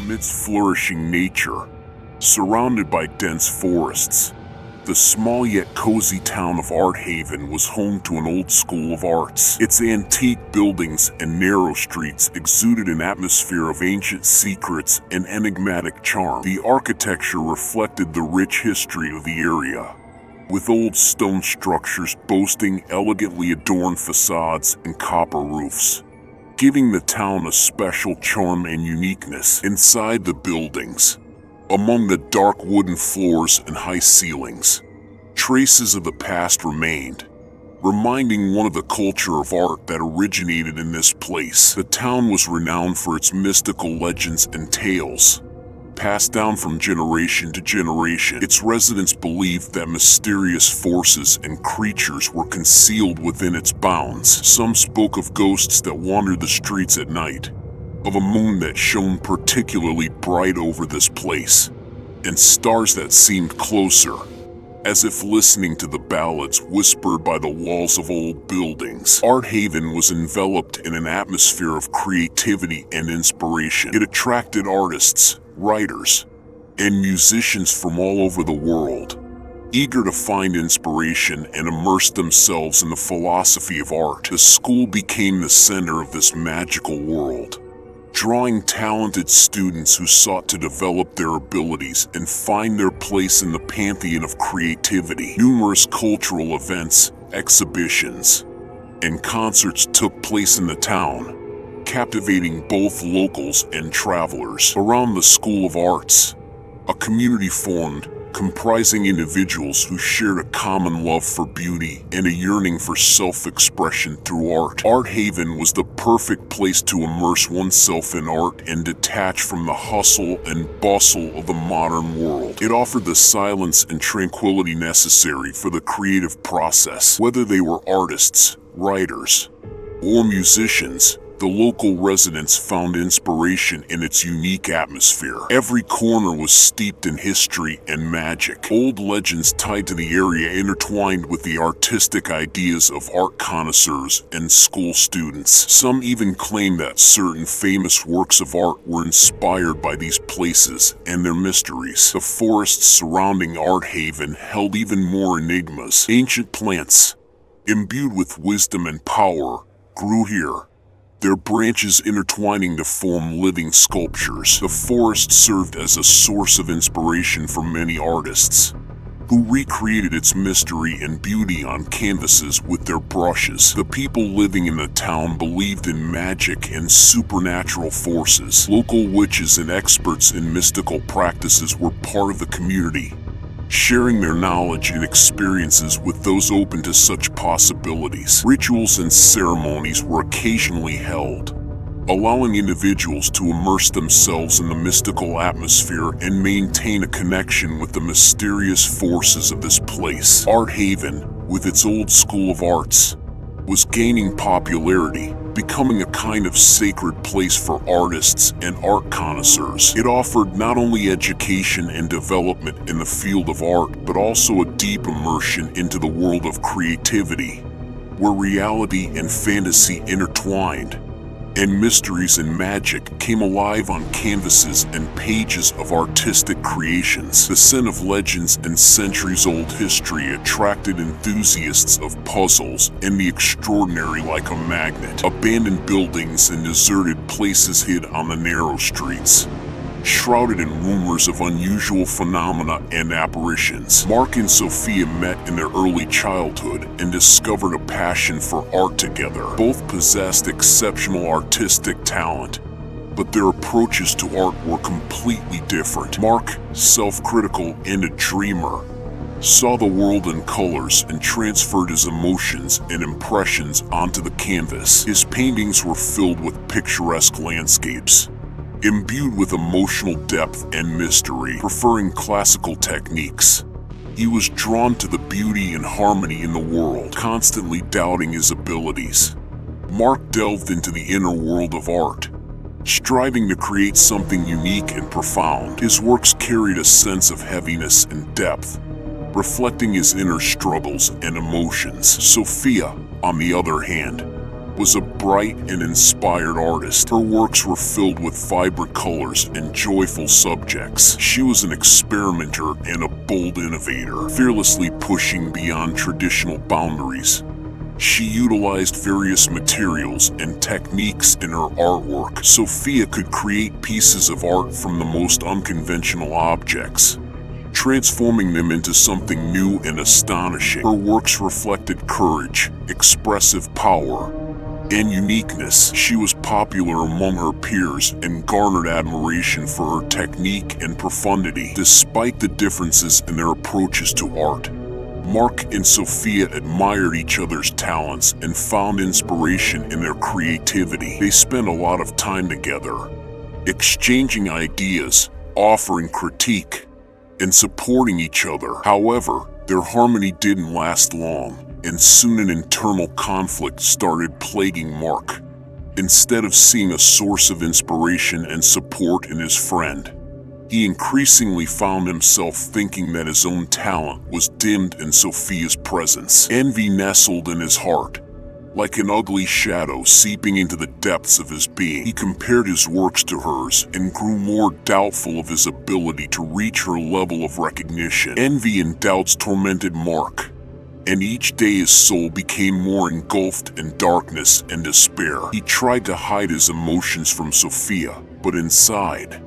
Amidst flourishing nature, surrounded by dense forests, the small yet cozy town of Art Haven was home to an old school of arts. Its antique buildings and narrow streets exuded an atmosphere of ancient secrets and enigmatic charm. The architecture reflected the rich history of the area, with old stone structures boasting elegantly adorned facades and copper roofs, giving the town a special charm and uniqueness. Inside the buildings, among the dark wooden floors and high ceilings, traces of the past remained, reminding one of the culture of art that originated in this place. The town was renowned for its mystical legends and tales, passed down from generation to generation. Its residents believed that mysterious forces and creatures were concealed within its bounds. Some spoke of ghosts that wandered the streets at night, of a moon that shone particularly bright over this place, and stars that seemed closer, as if listening to the ballads whispered by the walls of old buildings. Art Haven was enveloped in an atmosphere of creativity and inspiration. It attracted artists, writers, and musicians from all over the world, eager to find inspiration and immerse themselves in the philosophy of art. The school became the center of this magical world, drawing talented students who sought to develop their abilities and find their place in the pantheon of creativity. Numerous cultural events, exhibitions, and concerts took place in the town, captivating both locals and travelers. Around the School of Arts, a community formed, comprising individuals who shared a common love for beauty and a yearning for self-expression through art. Art Haven was the perfect place to immerse oneself in art and detach from the hustle and bustle of the modern world. It offered the silence and tranquility necessary for the creative process. Whether they were artists, writers, or musicians, the local residents found inspiration in its unique atmosphere. Every corner was steeped in history and magic. Old legends tied to the area intertwined with the artistic ideas of art connoisseurs and school students. Some even claim that certain famous works of art were inspired by these places and their mysteries. The forests surrounding Art Haven held even more enigmas. Ancient plants, imbued with wisdom and power, grew here, their branches intertwining to form living sculptures. The forest served as a source of inspiration for many artists, who recreated its mystery and beauty on canvases with their brushes. The people living in the town believed in magic and supernatural forces. Local witches and experts in mystical practices were part of the community, sharing their knowledge and experiences with those open to such possibilities. Rituals and ceremonies were occasionally held, allowing individuals to immerse themselves in the mystical atmosphere and maintain a connection with the mysterious forces of this place. Art Haven, with its old school of arts, was gaining popularity, becoming a kind of sacred place for artists and art connoisseurs. It offered not only education and development in the field of art, but also a deep immersion into the world of creativity, where reality and fantasy intertwined, and mysteries and magic came alive on canvases and pages of artistic creations. The scent of legends and centuries-old history attracted enthusiasts of puzzles and the extraordinary like a magnet. Abandoned buildings and deserted places hid on the narrow streets, shrouded in rumors of unusual phenomena and apparitions. Mark and Sophia met in their early childhood and discovered a passion for art together. Both possessed exceptional artistic talent, but their approaches to art were completely different. Mark, self-critical and a dreamer, saw the world in colors and transferred his emotions and impressions onto the canvas. His paintings were filled with picturesque landscapes, imbued with emotional depth and mystery. Preferring classical techniques, he was drawn to the beauty and harmony in the world, constantly doubting his abilities. Mark delved into the inner world of art, striving to create something unique and profound. His works carried a sense of heaviness and depth, reflecting his inner struggles and emotions. Sophia, on the other hand, was a bright and inspired artist. Her works were filled with vibrant colors and joyful subjects. She was an experimenter and a bold innovator, fearlessly pushing beyond traditional boundaries. She utilized various materials and techniques in her artwork. Sophia could create pieces of art from the most unconventional objects, transforming them into something new and astonishing. Her works reflected courage, expressive power, and uniqueness. She was popular among her peers and garnered admiration for her technique and profundity. Despite the differences in their approaches to art, Mark and Sophia admired each other's talents and found inspiration in their creativity. They spent a lot of time together, exchanging ideas, offering critique, and supporting each other. However, their harmony didn't last long, and soon an internal conflict started plaguing Mark. Instead of seeing a source of inspiration and support in his friend, he increasingly found himself thinking that his own talent was dimmed in Sophia's presence. Envy nestled in his heart, like an ugly shadow seeping into the depths of his being. He compared his works to hers and grew more doubtful of his ability to reach her level of recognition. Envy and doubts tormented Mark, and each day his soul became more engulfed in darkness and despair. He tried to hide his emotions from Sophia, but inside,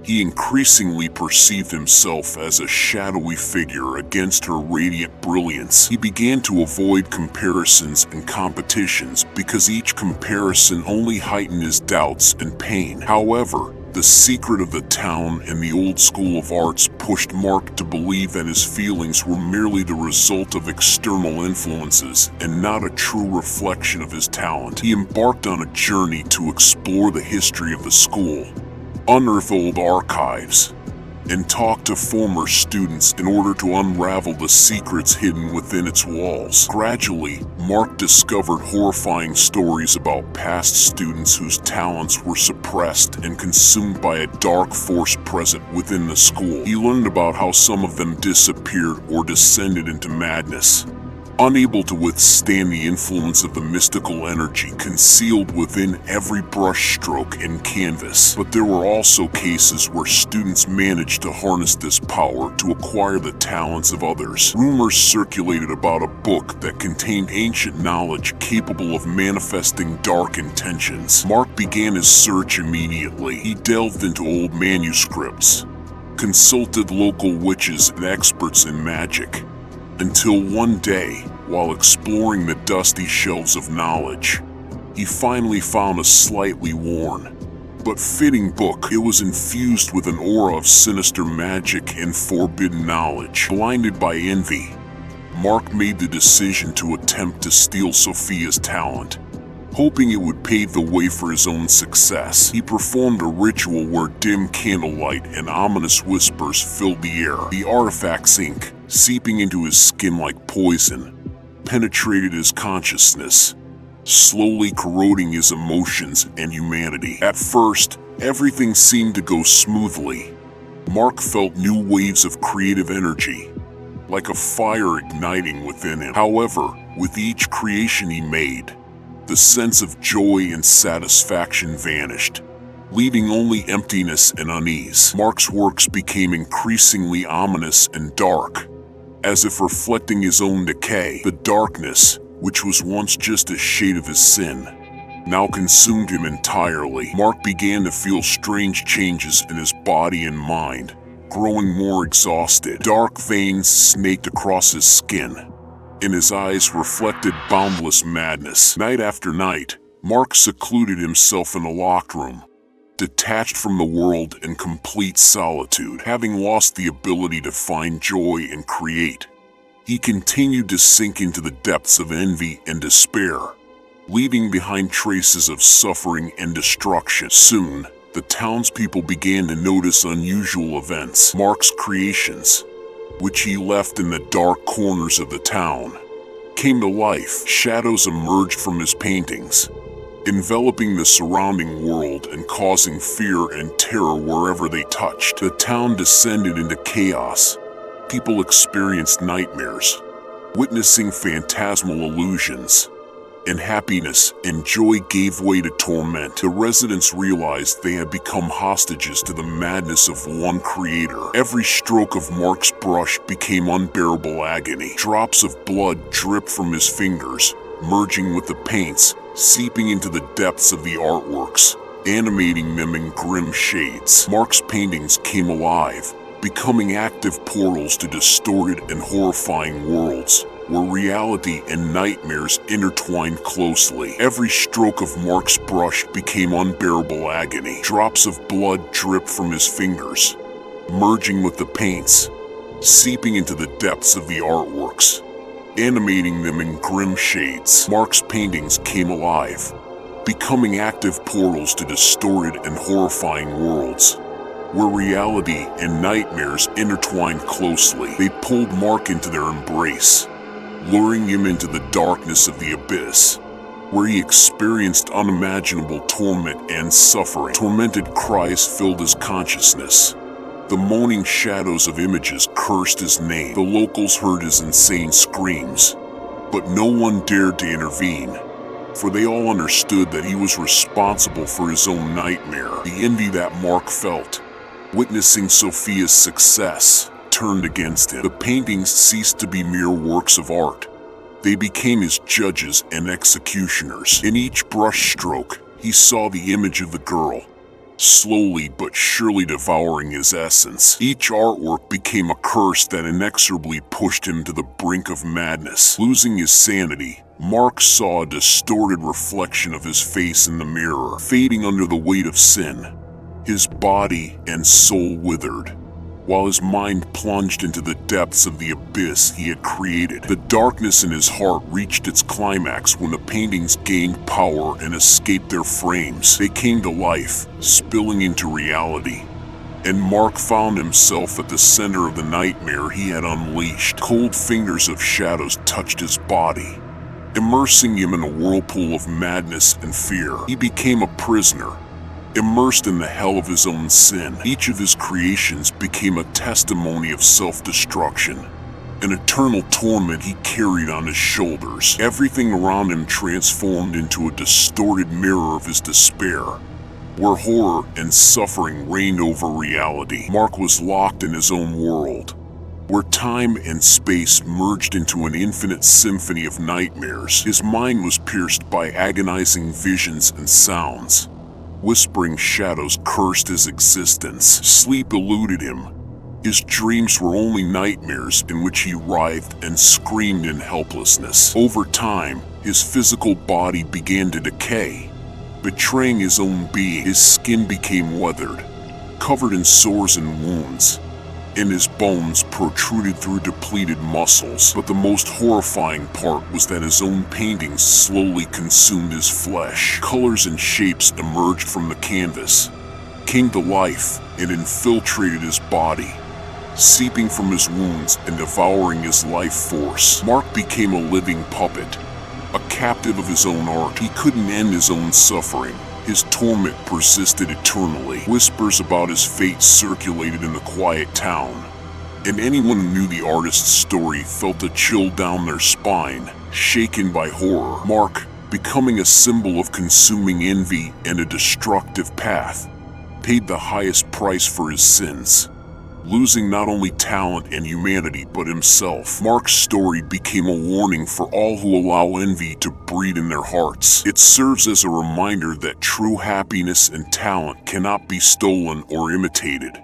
he increasingly perceived himself as a shadowy figure against her radiant brilliance. He began to avoid comparisons and competitions because each comparison only heightened his doubts and pain. However, the secret of the town and the old school of arts pushed Mark to believe that his feelings were merely the result of external influences and not a true reflection of his talent. He embarked on a journey to explore the history of the school, unearth old archives, and talk to former students in order to unravel the secrets hidden within its walls. Gradually, Mark discovered horrifying stories about past students whose talents were suppressed and consumed by a dark force present within the school. He learned about how some of them disappeared or descended into madness, unable to withstand the influence of the mystical energy concealed within every brushstroke and canvas. But there were also cases where students managed to harness this power to acquire the talents of others. Rumors circulated about a book that contained ancient knowledge capable of manifesting dark intentions. Mark began his search immediately. He delved into old manuscripts, consulted local witches and experts in magic, until one day, while exploring the dusty shelves of knowledge, he finally found a slightly worn but fitting book. It was infused with an aura of sinister magic and forbidden knowledge. Blinded by envy, Mark made the decision to attempt to steal Sophia's talent, hoping it would pave the way for his own success. He performed a ritual where dim candlelight and ominous whispers filled the air. The artifact's ink, seeping into his skin like poison, penetrated his consciousness, slowly corroding his emotions and humanity. At first, everything seemed to go smoothly. Mark felt new waves of creative energy, like a fire igniting within him. However, with each creation he made, the sense of joy and satisfaction vanished, leaving only emptiness and unease. Mark's works became increasingly ominous and dark, as if reflecting his own decay. The darkness, which was once just a shade of his sin, now consumed him entirely. Mark began to feel strange changes in his body and mind, growing more exhausted. Dark veins snaked across his skin, and his eyes reflected boundless madness. Night after night, Mark secluded himself in a locked room, detached from the world in complete solitude. Having lost the ability to find joy and create, he continued to sink into the depths of envy and despair, leaving behind traces of suffering and destruction. Soon, the townspeople began to notice unusual events. Mark's creations, which he left in the dark corners of the town, came to life. Shadows emerged from his paintings, enveloping the surrounding world and causing fear and terror wherever they touched. The town descended into chaos. People experienced nightmares, witnessing phantasmal illusions, and happiness and joy gave way to torment. The residents realized they had become hostages to the madness of one creator. Every stroke of Mark's brush became unbearable agony. Drops of blood dripped from his fingers, merging with the paints, seeping into the depths of the artworks, animating them in grim shades. Mark's paintings came alive, becoming active portals to distorted and horrifying worlds, where reality and nightmares intertwined closely. Every stroke of Mark's brush became unbearable agony. Drops of blood dripped from his fingers, merging with the paints, seeping into the depths of the artworks, animating them in grim shades. Mark's paintings came alive, becoming active portals to distorted and horrifying worlds, where reality and nightmares intertwined closely. They pulled Mark into their embrace, luring him into the darkness of the abyss, where he experienced unimaginable torment and suffering. Tormented cries filled his consciousness. The moaning shadows of images cursed his name. The locals heard his insane screams, but no one dared to intervene, for they all understood that he was responsible for his own nightmare. The envy that Mark felt, witnessing Sophia's success, turned against him. The paintings ceased to be mere works of art. They became his judges and executioners. In each brush stroke, he saw the image of the girl, slowly but surely devouring his essence. Each artwork became a curse that inexorably pushed him to the brink of madness. Losing his sanity, Mark saw a distorted reflection of his face in the mirror, fading under the weight of sin. His body and soul withered, while his mind plunged into the depths of the abyss he had created. The darkness in his heart reached its climax when the paintings gained power and escaped their frames. They came to life, spilling into reality, and Mark found himself at the center of the nightmare he had unleashed. Cold fingers of shadows touched his body, immersing him in a whirlpool of madness and fear. He became a prisoner, immersed in the hell of his own sin. Each of his creations became a testimony of self-destruction, an eternal torment he carried on his shoulders. Everything around him transformed into a distorted mirror of his despair, where horror and suffering reigned over reality. Mark was locked in his own world, where time and space merged into an infinite symphony of nightmares. His mind was pierced by agonizing visions and sounds. Whispering shadows cursed his existence. Sleep eluded him. His dreams were only nightmares in which he writhed and screamed in helplessness. Over time, his physical body began to decay, betraying his own being. His skin became weathered, covered in sores and wounds, and his bones protruded through depleted muscles. But the most horrifying part was that his own paintings slowly consumed his flesh. Colors and shapes emerged from the canvas, came to life, and infiltrated his body, seeping from his wounds and devouring his life force. Mark became a living puppet, a captive of his own art. He couldn't end his own suffering. His torment persisted eternally. Whispers about his fate circulated in the quiet town, and anyone who knew the artist's story felt a chill down their spine, shaken by horror. Mark, becoming a symbol of consuming envy and a destructive path, paid the highest price for his sins, losing not only talent and humanity but himself. Mark's story became a warning for all who allow envy to breed in their hearts. It serves as a reminder that true happiness and talent cannot be stolen or imitated,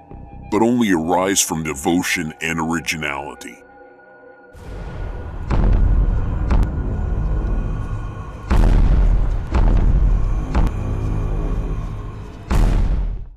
but only arise from devotion and originality.